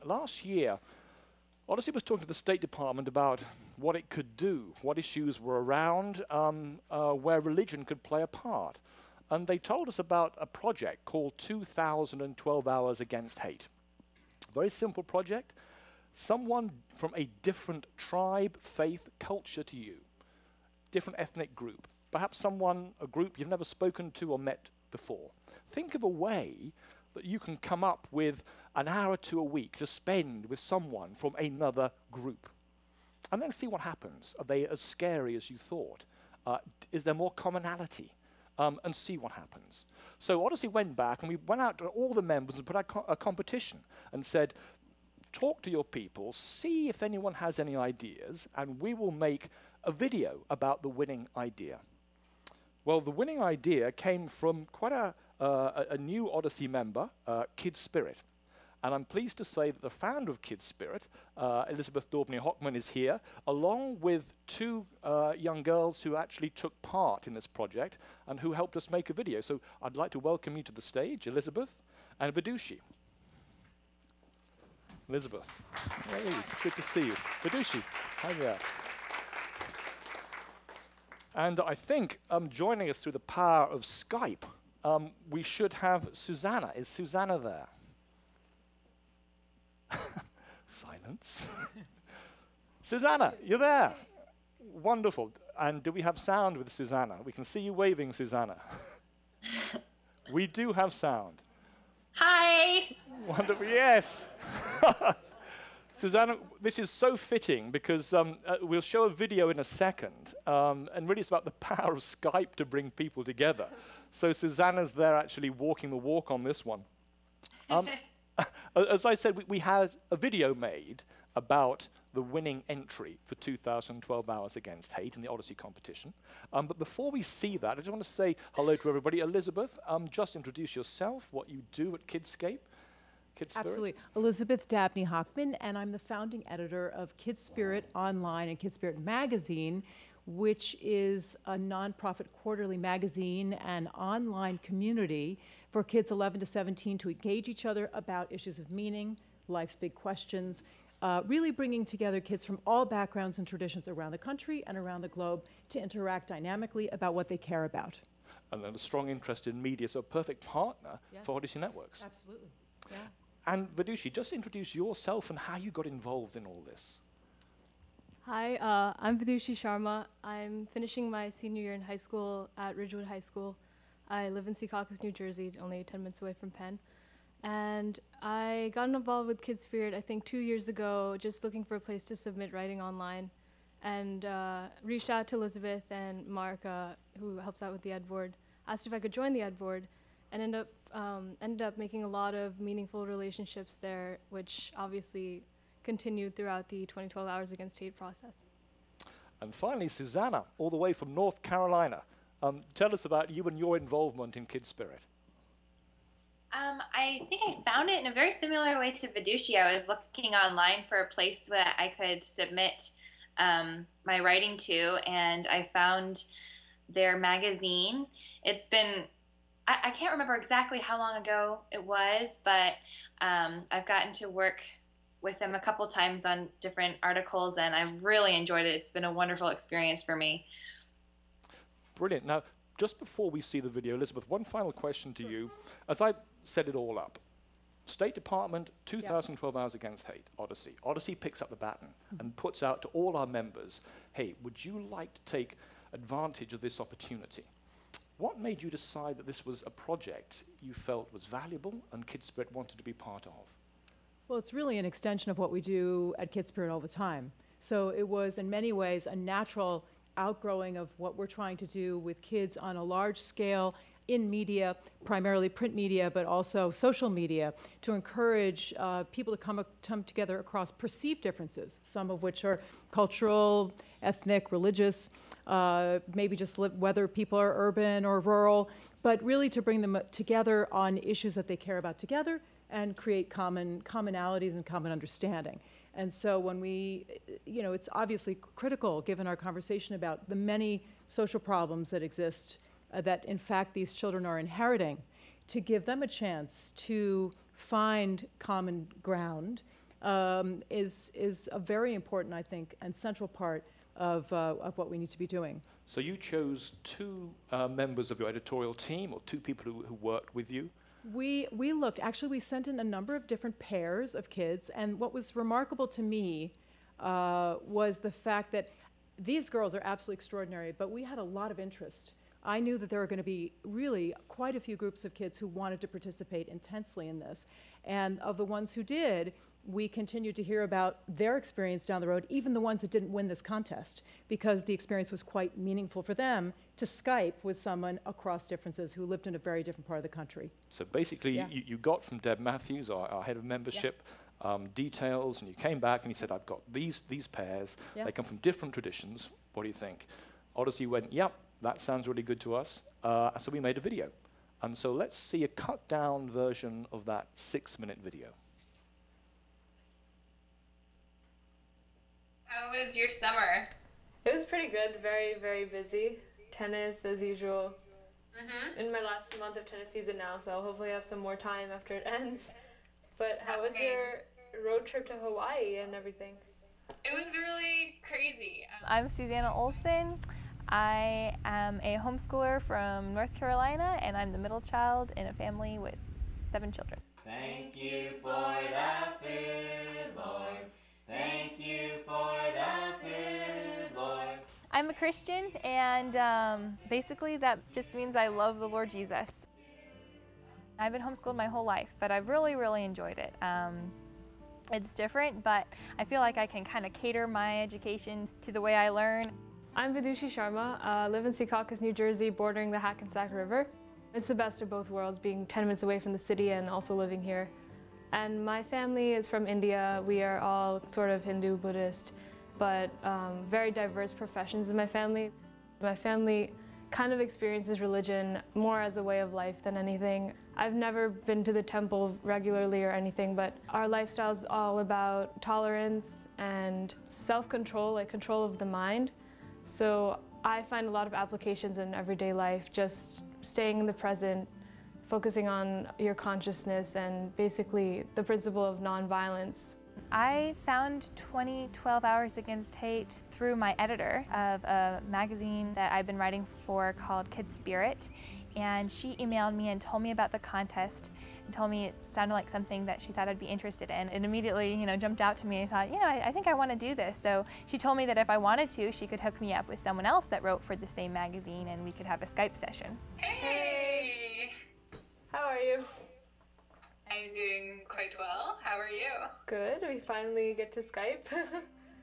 last year, Odyssey was talking to the State Department about what it could do, what issues were around, where religion could play a part. And they told us about a project called 2012 Hours Against Hate. Very simple project. Someone from a different tribe, faith, culture to you, different ethnic group, perhaps a group you've never spoken to or met before. Think of a way that you can come up with an hour or two a week to spend with someone from another group. And then see what happens. Are they as scary as you thought? Is there more commonality? And see what happens. So Odyssey went back and we went out to all the members and put out a competition and said, talk to your people, see if anyone has any ideas, and we will make a video about the winning idea. Well, the winning idea came from quite a new Odyssey member, KidSpirit. And I'm pleased to say that the founder of KidSpirit, Elizabeth Dabney Hochman, is here, along with two young girls who actually took part in this project and who helped us make a video. So I'd like to welcome you to the stage, Elizabeth and Vidushi. Elizabeth. Hey, good to see you. Vidushi, hi there. And I think joining us through the power of Skype, we should have Susanna. Is Susanna there? Silence. Susanna, you're there. Wonderful. And do we have sound with Susanna? We can see you waving, Susanna. We do have sound. Hi. Wonderful. Yes. Susanna, this is so fitting because we'll show a video in a second, and really it's about the power of Skype to bring people together. So Susanna's there actually walking the walk on this one. As I said, we had a video made about the winning entry for 2012 Hours Against Hate in the Odyssey competition. But before we see that, I just want to say hello to everybody. Elizabeth, just introduce yourself, what you do at KidSpirit. Absolutely. Elizabeth Dabney Hochman, and I'm the founding editor of KidSpirit Online and KidSpirit Magazine, which is a nonprofit quarterly magazine and online community for kids 11 to 17 to engage each other about issues of meaning, life's big questions, really bringing together kids from all backgrounds and traditions around the country and around the globe to interact dynamically about what they care about. And then a strong interest in media, so a perfect partner for Odyssey Networks. Absolutely. Yeah. And Vidushi, just introduce yourself and how you got involved in all this. Hi, I'm Vidushi Sharma. I'm finishing my senior year in high school at Ridgewood High School. I live in Secaucus, New Jersey, only 10 minutes away from Penn. And I got involved with KidSpirit, I think 2 years ago, just looking for a place to submit writing online. And reached out to Elizabeth and Mark, who helps out with the ed board, asked if I could join the ed board, and ended up making a lot of meaningful relationships there, which obviously continued throughout the 2012 Hours Against Hate process. And finally, Susanna, all the way from North Carolina. Tell us about you and your involvement in KidSpirit. I think I found it in a very similar way to Vidushi. I was looking online for a place where I could submit my writing to, and I found their magazine. It's been, I can't remember exactly how long ago it was, but I've gotten to work with them a couple times on different articles, and I've really enjoyed it. It's been a wonderful experience for me. Brilliant. Now, just before we see the video, Elizabeth, one final question to you. As I set it all up, State Department, 2012 Hours Against Hate, Odyssey. Odyssey picks up the baton and puts out to all our members, hey, would you like to take advantage of this opportunity? What made you decide that this was a project you felt was valuable and KidSpirit wanted to be part of? Well, it's really an extension of what we do at KidSpirit all the time. So it was, in many ways, a natural outgrowing of what we're trying to do with kids on a large scale in media, primarily print media, but also social media, to encourage people to come together across perceived differences, some of which are cultural, ethnic, religious, maybe just whether people are urban or rural, but really to bring them together on issues that they care about together and create commonalities and common understanding. And so when we, it's obviously critical, given our conversation about the many social problems that exist, that in fact these children are inheriting, to give them a chance to find common ground is a very important, I think, and central part of what we need to be doing. So you chose two members of your editorial team, or two people who worked with you? We looked, actually we sent in a number of different pairs of kids, and what was remarkable to me was the fact that these girls are absolutely extraordinary, but we had a lot of interest. I knew that there were going to be really quite a few groups of kids who wanted to participate intensely in this. And of the ones who did, we continued to hear about their experience down the road, even the ones that didn't win this contest, because the experience was quite meaningful for them to Skype with someone across differences who lived in a very different part of the country. So basically, you got from Deb Matthews, our head of membership, details, and you came back and you said, I've got these pairs. They come from different traditions. What do you think? Odyssey went, yep, that sounds really good to us. So we made a video. And so let's see a cut-down version of that 6-minute video. How was your summer? It was pretty good, very, very busy. Tennis as usual. In my last month of tennis season now, so I'll hopefully have some more time after it ends. But how was your road trip to Hawaii and everything? It was really crazy. I'm Susanna Olson. I am a homeschooler from North Carolina, and I'm the middle child in a family with 7 children. Thank you for the food, Lord. Thank you for the food, Lord. I'm a Christian, and basically that just means I love the Lord Jesus. I've been homeschooled my whole life, but I've really, really enjoyed it. It's different, but I feel like I can kind of cater my education to the way I learn. I'm Vidushi Sharma, live in Secaucus, New Jersey, bordering the Hackensack River. It's the best of both worlds, being 10 minutes away from the city and also living here. And my family is from India. We are all sort of Hindu, Buddhist, but very diverse professions in my family. My family kind of experiences religion more as a way of life than anything. I've never been to the temple regularly or anything, but our lifestyle is all about tolerance and self-control, like control of the mind. So I find a lot of applications in everyday life, just staying in the present, focusing on your consciousness, and basically the principle of nonviolence. I found 12 Hours Against Hate through my editor of a magazine that I've been writing for called KidSpirit, and she emailed me and told me about the contest and told me it sounded like something that she thought I'd be interested in. It immediately, jumped out to me. I thought, I think I want to do this. So she told me that if I wanted to, she could hook me up with someone else that wrote for the same magazine, and we could have a Skype session. Hey! How are you? I'm doing quite well. How are you? Good, we finally get to Skype.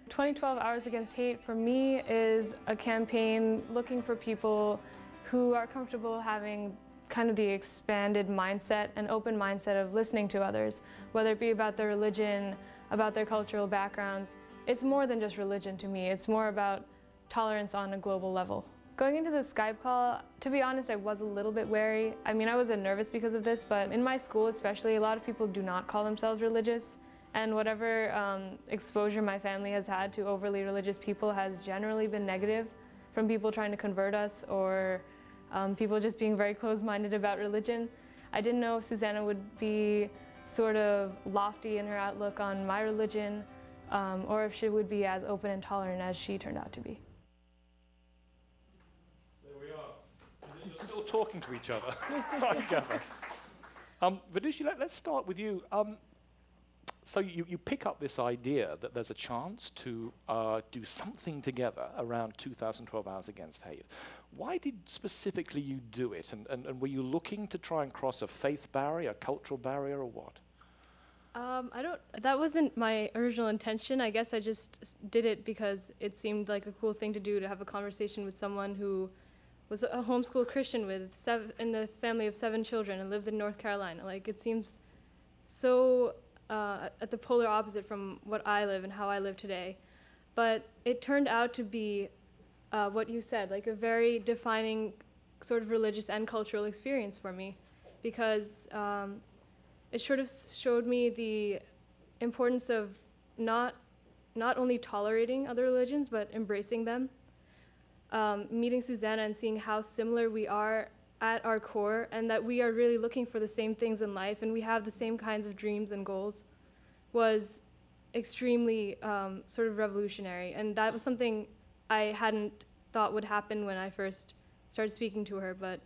2012 Hours Against Hate for me is a campaign looking for people who are comfortable having kind of the expanded mindset and open mindset of listening to others, whether it be about their religion, about their cultural backgrounds. It's more than just religion to me. It's more about tolerance on a global level. Going into the Skype call, to be honest, I was a little bit wary. I mean, I was nervous because of this, but in my school especially, a lot of people do not call themselves religious. And whatever exposure my family has had to overly religious people has generally been negative, from people trying to convert us or people just being very closed-minded about religion. I didn't know if Susanna would be sort of lofty in her outlook on my religion, or if she would be as open and tolerant as she turned out to be. You're still talking to each other. I gather. Vidushi, let's start with you. So you pick up this idea that there's a chance to do something together around 2012 Hours Against Hate. Why did specifically you do it? And were you looking to try and cross a faith barrier, a cultural barrier, or what? That wasn't my original intention. I guess I just did it because it seemed like a cool thing to do, to have a conversation with someone who was a homeschool Christian in a family of 7 children and lived in North Carolina. Like, it seems so at the polar opposite from what I live and how I live today. But it turned out to be what you said, like a very defining sort of religious and cultural experience for me, because it sort of showed me the importance of not only tolerating other religions, but embracing them. Meeting Susanna and seeing how similar we are at our core, and that we are really looking for the same things in life, and we have the same kinds of dreams and goals, was extremely sort of revolutionary. And that was something I hadn't thought would happen when I first started speaking to her, but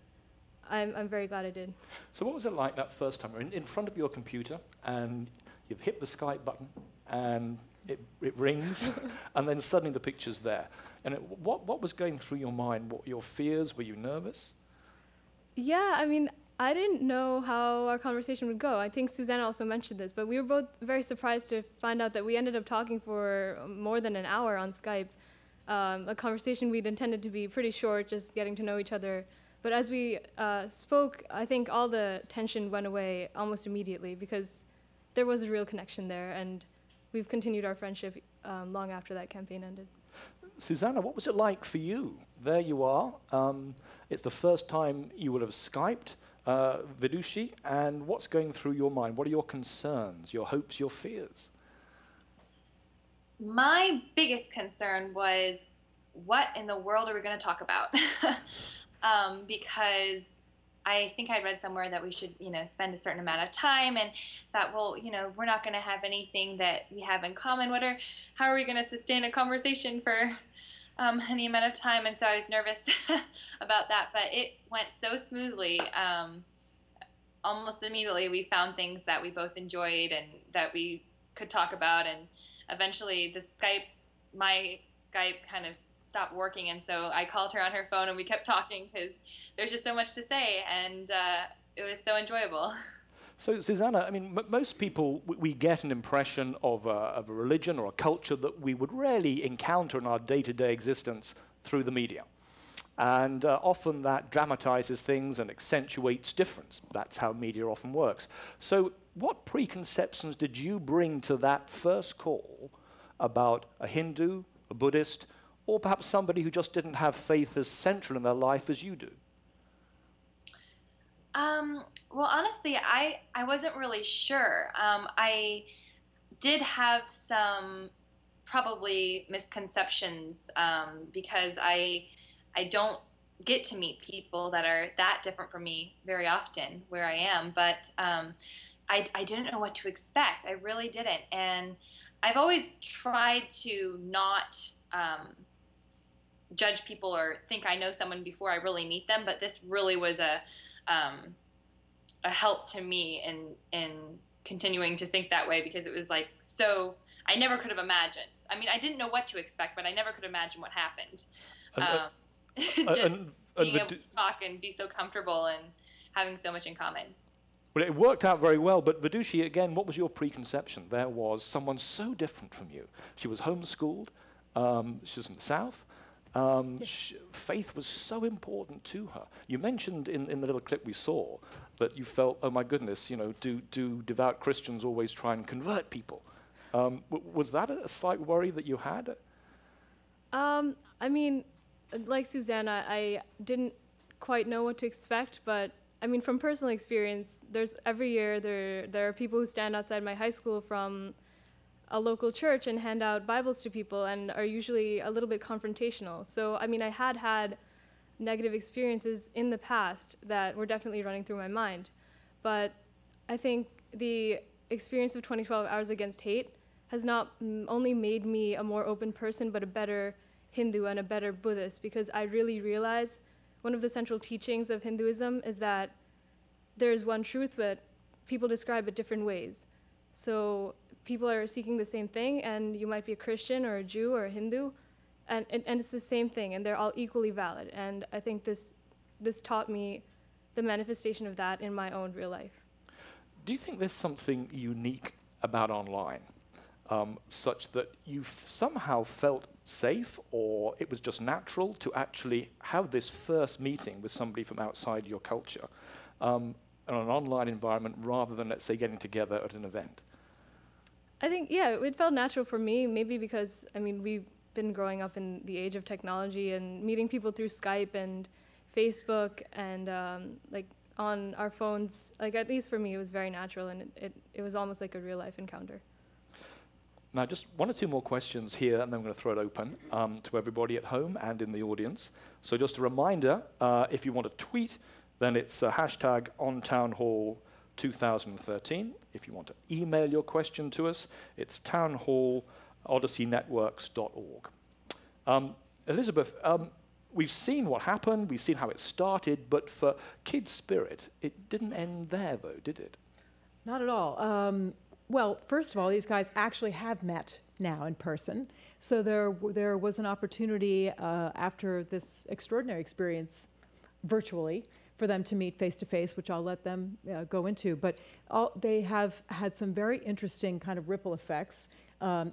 I'm very glad I did. So what was it like that first time? You're in front of your computer, and you've hit the Skype button, and it rings, and then suddenly the picture's there. And what was going through your mind? What were your fears? Were you nervous? Yeah, I mean, I didn't know how our conversation would go. I think Susanna also mentioned this, but we were both very surprised to find out that we ended up talking for more than an hour on Skype. A conversation we'd intended to be pretty short, just getting to know each other. But as we spoke, I think all the tension went away almost immediately because there was a real connection there, and we've continued our friendship long after that campaign ended. Susanna, what was it like for you? There you are. It's the first time you would have Skyped Vidushi, and what's going through your mind? What are your concerns, your hopes, your fears? My biggest concern was, what in the world are we going to talk about? Because I think I read somewhere that we should, spend a certain amount of time, and that, well, we're not going to have anything that we have in common. How are we going to sustain a conversation for any amount of time? And so I was nervous about that, but it went so smoothly. Almost immediately we found things that we both enjoyed and that we could talk about, and eventually my Skype kind of stopped working, and so I called her on her phone and we kept talking because there's just so much to say, and it was so enjoyable. So Susanna, I mean, most people, we get an impression of a religion or a culture that we would rarely encounter in our day-to-day existence through the media. And often that dramatizes things and accentuates difference. That's how media often works. So what preconceptions did you bring to that first call about a Hindu, a Buddhist, or perhaps somebody who just didn't have faith as central in their life as you do? Well, honestly, I wasn't really sure. I did have some probably misconceptions because I don't get to meet people that are that different from me very often where I am, but I didn't know what to expect. I really didn't. And I've always tried to not judge people or think I know someone before I really meet them, but this really was a help to me in continuing to think that way, because it was like, so I never could have imagined. I mean, I didn't know what to expect, but I never could imagine what happened. Being able to talk and be so comfortable and having so much in common. Well, it worked out very well, but Vidushi, again, what was your preconception? There was someone so different from you. She was homeschooled, she was from the South. Faith was so important to her. You mentioned in the little clip we saw that you felt, oh my goodness, do devout Christians always try and convert people? Was that a slight worry that you had? I mean, like Susanna, I didn't quite know what to expect, but I mean, from personal experience, every year there are people who stand outside my high school from a local church and hand out Bibles to people and are usually a little bit confrontational. So, I mean, I had negative experiences in the past that were definitely running through my mind. But I think the experience of 2012 Hours Against Hate has not only made me a more open person, but a better Hindu and a better Buddhist, because I really realize one of the central teachings of Hinduism is that there's one truth, but people describe it different ways. So people are seeking the same thing, and you might be a Christian or a Jew or a Hindu, and it's the same thing, and they're all equally valid. And I think this taught me the manifestation of that in my own real life. Do you think there's something unique about online, such that you somehow felt safe, or it was just natural to actually have this first meeting with somebody from outside your culture in an online environment rather than, let's say, getting together at an event? I think, yeah, it felt natural for me, maybe because, I mean, we've been growing up in the age of technology and meeting people through Skype and Facebook and like on our phones. Like, at least for me, it was very natural, and it was almost like a real life encounter. Now, just one or two more questions here, and then I'm going to throw it open to everybody at home and in the audience. So just a reminder, if you want to tweet, then it's hashtag OnTownHall 2013. If you want to email your question to us, it's townhall@odysseynetworks.org. Elizabeth, we've seen what happened, we've seen how it started, but for KidSpirit, it didn't end there, though, did it? Not at all. Well, first of all, these guys actually have met now in person. So there was an opportunity after this extraordinary experience virtually for them to meet face-to-face, which I'll let them go into. But they have had some very interesting kind of ripple effects,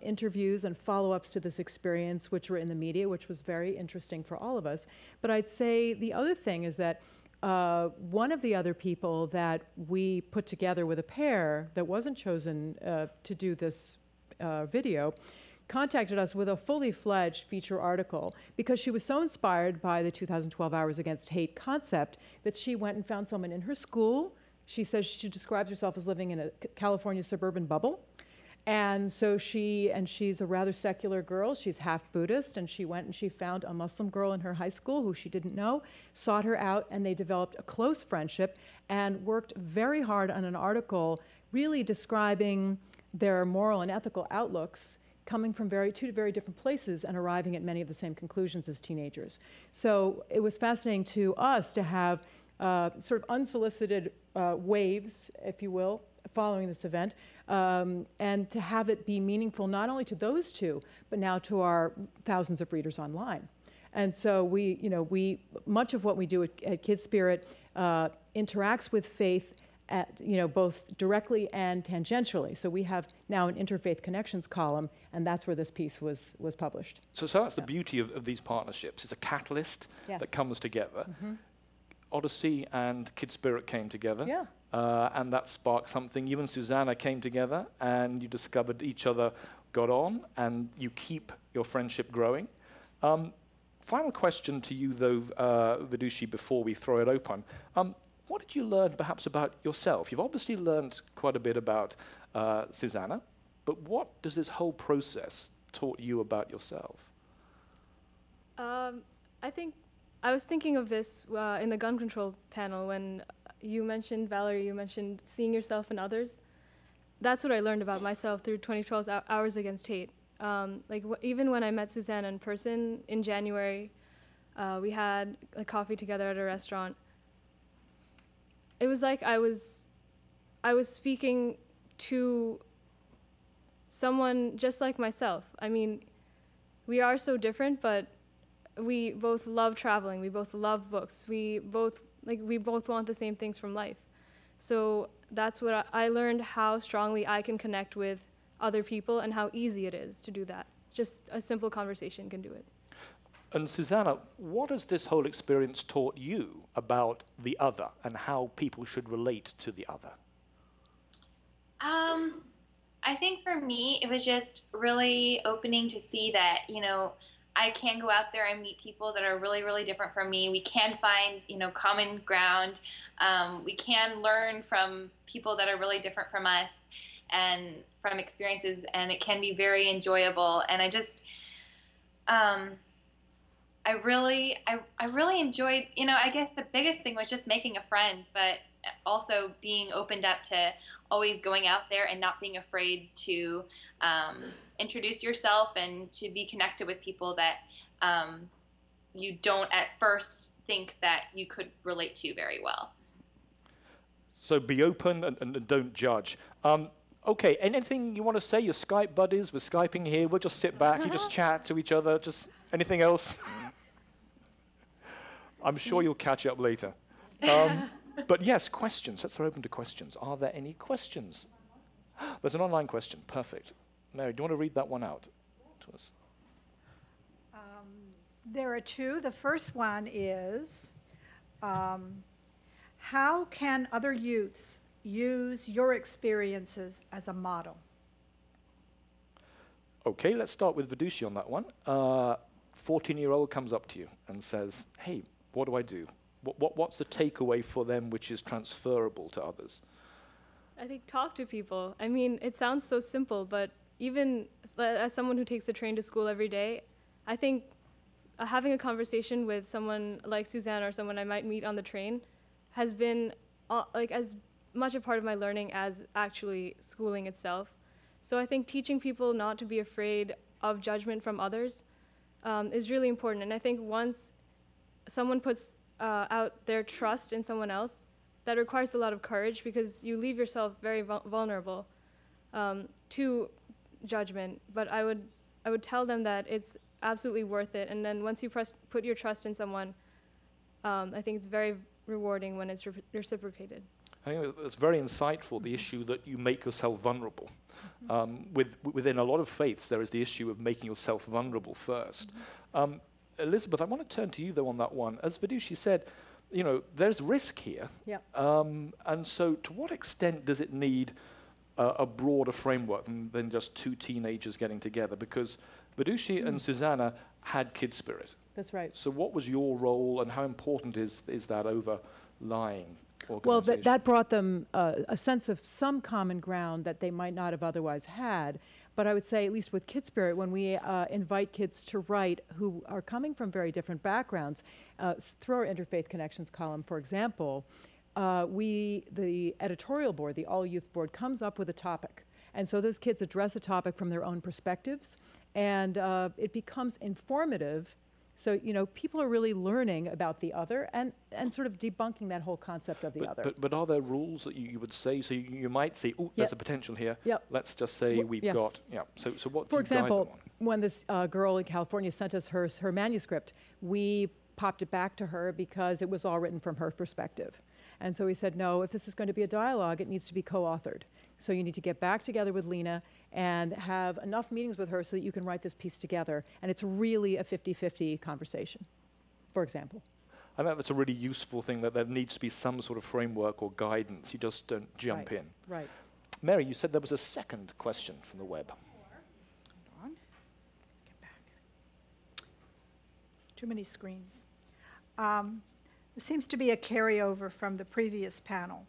interviews and follow-ups to this experience, which were in the media, which was very interesting for all of us. But I'd say the other thing is that one of the other people that we put together with a pair that wasn't chosen to do this video contacted us with a fully fledged feature article because she was so inspired by the 2012 Hours Against Hate concept that she went and found someone in her school. She says she describes herself as living in a California suburban bubble. And so she's a rather secular girl. She's half Buddhist, and she went and she found a Muslim girl in her high school who she didn't know, sought her out, and they developed a close friendship and worked very hard on an article really describing their moral and ethical outlooks coming from two very different places and arriving at many of the same conclusions as teenagers. So it was fascinating to us to have sort of unsolicited waves, if you will, following this event, and to have it be meaningful not only to those two, but now to our thousands of readers online. And so much of what we do at KidSpirit interacts with faith both directly and tangentially. So we have now an interfaith connections column, and that's where this piece was published. So that's the beauty of these partnerships. It's a catalyst that comes together. Odyssey and KidSpirit came together, and that sparked something. You and Susanna came together, and you discovered each other got on, and you keep your friendship growing. Final question to you, though, Vidushi, before we throw it open. What did you learn, perhaps, about yourself? You've obviously learned quite a bit about Susanna, but what does this whole process taught you about yourself? I think I was thinking of this in the gun control panel when you mentioned, Valerie, you mentioned seeing yourself in others. That's what I learned about myself through 2012's Hours Against Hate. Even when I met Susanna in person in January, we had a coffee together at a restaurant. It was like I was speaking to someone just like myself. I mean, we are so different, but we both love traveling. We both love books. We both want the same things from life. So that's what I learned, how strongly I can connect with other people and how easy it is to do that. Just a simple conversation can do it. And Susanna, what has this whole experience taught you about the other and how people should relate to the other? I think for me, it was just really opening to see that, I can go out there and meet people that are really, really different from me. We can find, common ground. We can learn from people that are really different from us and from experiences, and it can be very enjoyable. And I just, I really enjoyed, I guess the biggest thing was just making a friend, but also being opened up to always going out there and not being afraid to introduce yourself and to be connected with people that you don't at first think that you could relate to very well. So be open and don't judge. Okay, anything you want to say? Your Skype buddies, we're Skyping here. We'll just sit back, you just chat to each other. Just anything else? I'm sure you'll catch up later. But yes, questions. Let's throw open to questions. Are there any questions? There's an online question. Perfect. Mary, do you want to read that one out to us? There are two. The first one is, how can other youths use your experiences as a model? Okay, let's start with Vidushi on that one. 14-year-old comes up to you and says, hey, what do I do? What's the takeaway for them which is transferable to others? I think talk to people. I mean, it sounds so simple, but even as someone who takes the train to school every day, I think having a conversation with someone like Susanna or someone I might meet on the train has been as much a part of my learning as actually schooling itself. So I think teaching people not to be afraid of judgment from others is really important. And I think once someone puts out their trust in someone else, that requires a lot of courage, because you leave yourself very vulnerable to judgment. But I would tell them that it's absolutely worth it. And then once you put your trust in someone, I think it's very rewarding when it's reciprocated. I think it's very insightful, the issue that you make yourself vulnerable. Within a lot of faiths, there is the issue of making yourself vulnerable first. Elizabeth, I want to turn to you, though, on that one. As Vidushi said, you know, there's risk here. Yeah. And so to what extent does it need a broader framework than just two teenagers getting together? Because Vidushi and Susanna had KidSpirit. That's right. So what was your role, and how important is that overlying Well, organization? that brought them a sense of some common ground that they might not have otherwise had. But I would say, at least with KidSpirit, when we invite kids to write who are coming from very different backgrounds, through our Interfaith Connections column, for example, the editorial board, the all-youth board, comes up with a topic. And so those kids address a topic from their own perspectives, and it becomes informative. So, you know, people are really learning about the other and sort of debunking that whole concept of the other. But are there rules that you would say? So you might say, oh, there's a potential here. Yep. Let's just say we've yes. got, So what For do you guide them example, on? when this girl in California sent us her manuscript, we popped it back to her because it was all written from her perspective. And so we said, no, if this is going to be a dialogue, it needs to be co-authored. So you need to get back together with Lena and have enough meetings with her so that you can write this piece together. And it's really a 50-50 conversation, for example. I think that's a really useful thing, that there needs to be some sort of framework or guidance. You just don't jump in. Right. Mary, you said there was a second question from the web. Hold on. Get back. Too many screens. There seems to be a carryover from the previous panel.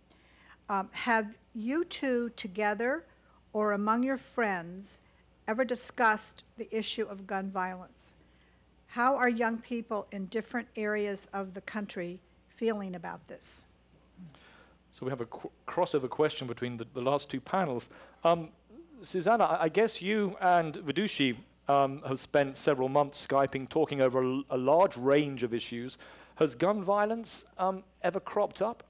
Have you two together or among your friends ever discussed the issue of gun violence? How are young people in different areas of the country feeling about this? So we have a crossover question between the last two panels. Susanna, I guess you and Vidushi have spent several months Skyping, talking over a large range of issues. Has gun violence ever cropped up?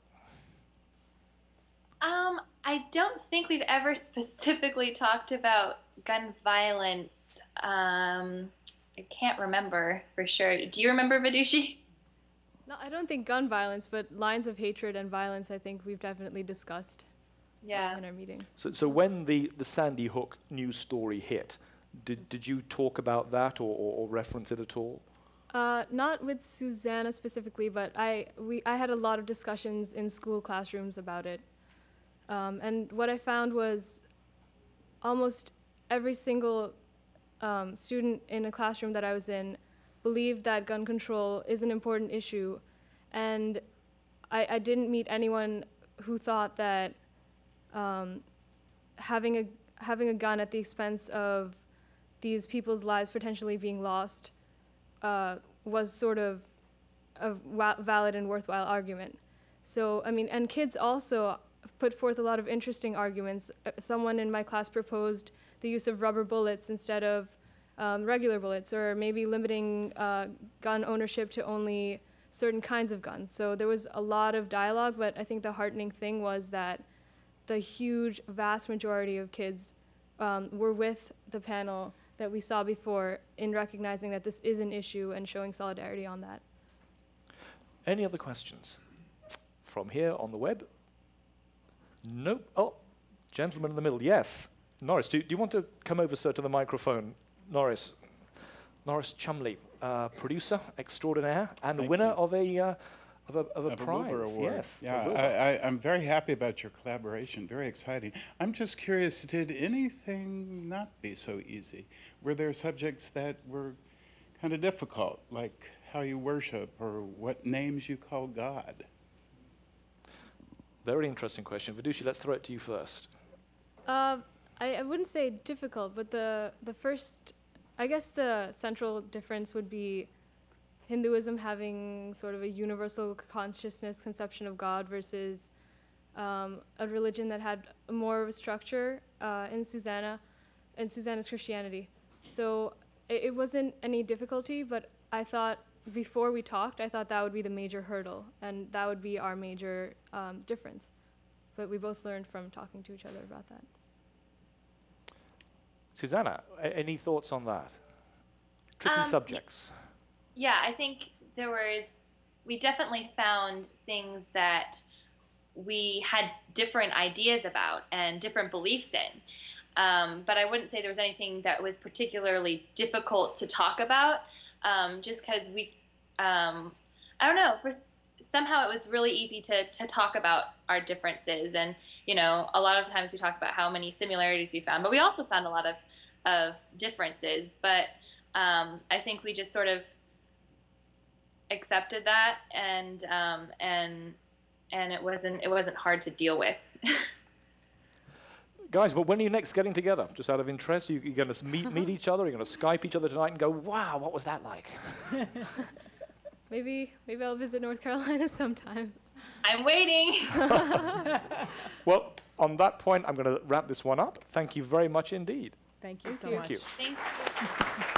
I don't think we've ever specifically talked about gun violence. I can't remember for sure. Do you remember, Vidushi? No, I don't think gun violence, but lines of hatred and violence, I think we've definitely discussed in our meetings. So when the Sandy Hook news story hit, did you talk about that or reference it at all? Not with Susanna specifically, but I had a lot of discussions in school classrooms about it. And what I found was almost every single student in a classroom that I was in believed that gun control is an important issue. And I didn't meet anyone who thought that having a gun at the expense of these people's lives potentially being lost was sort of a valid and worthwhile argument. So, I mean, and kids also put forth a lot of interesting arguments. Someone in my class proposed the use of rubber bullets instead of regular bullets, or maybe limiting gun ownership to only certain kinds of guns. So there was a lot of dialogue, but I think the heartening thing was that the huge, vast majority of kids were with the panel that we saw before in recognizing that this is an issue and showing solidarity on that. Any other questions? From here on the web? Nope. Oh, gentleman in the middle, yes. Norris, do you want to come over, sir, to the microphone? Norris Chumley, producer extraordinaire and Thank winner you. of a prize. Wilbur Award. Yes. Yeah, I'm very happy about your collaboration. Very exciting. I'm just curious, did anything not be so easy? Were there subjects that were kind of difficult, like how you worship or what names you call God? Very interesting question. Vidushi, let's throw it to you first. I wouldn't say difficult, but the first, I guess the central difference would be Hinduism having sort of a universal consciousness conception of God versus a religion that had more of a structure in Susanna's Christianity. So it wasn't any difficulty, but I thought before we talked, I thought that would be the major hurdle, and that would be our major difference. But we both learned from talking to each other about that. Susanna, any thoughts on that? Tricky subjects. Yeah, I think we definitely found things that we had different ideas about and different beliefs in. But I wouldn't say there was anything that was particularly difficult to talk about, just because I don't know, somehow it was really easy to talk about our differences. And, you know, a lot of times we talk about how many similarities we found, but we also found a lot of differences. But I think we just sort of accepted that, and it wasn't hard to deal with. Guys, but when are you next getting together? Just out of interest, you're going to meet each other? You're going to Skype each other tonight and go, wow, what was that like? Maybe I'll visit North Carolina sometime. I'm waiting. Well, on that point, I'm going to wrap this one up. Thank you very much indeed. Thank you so Thank much. you. Thank you.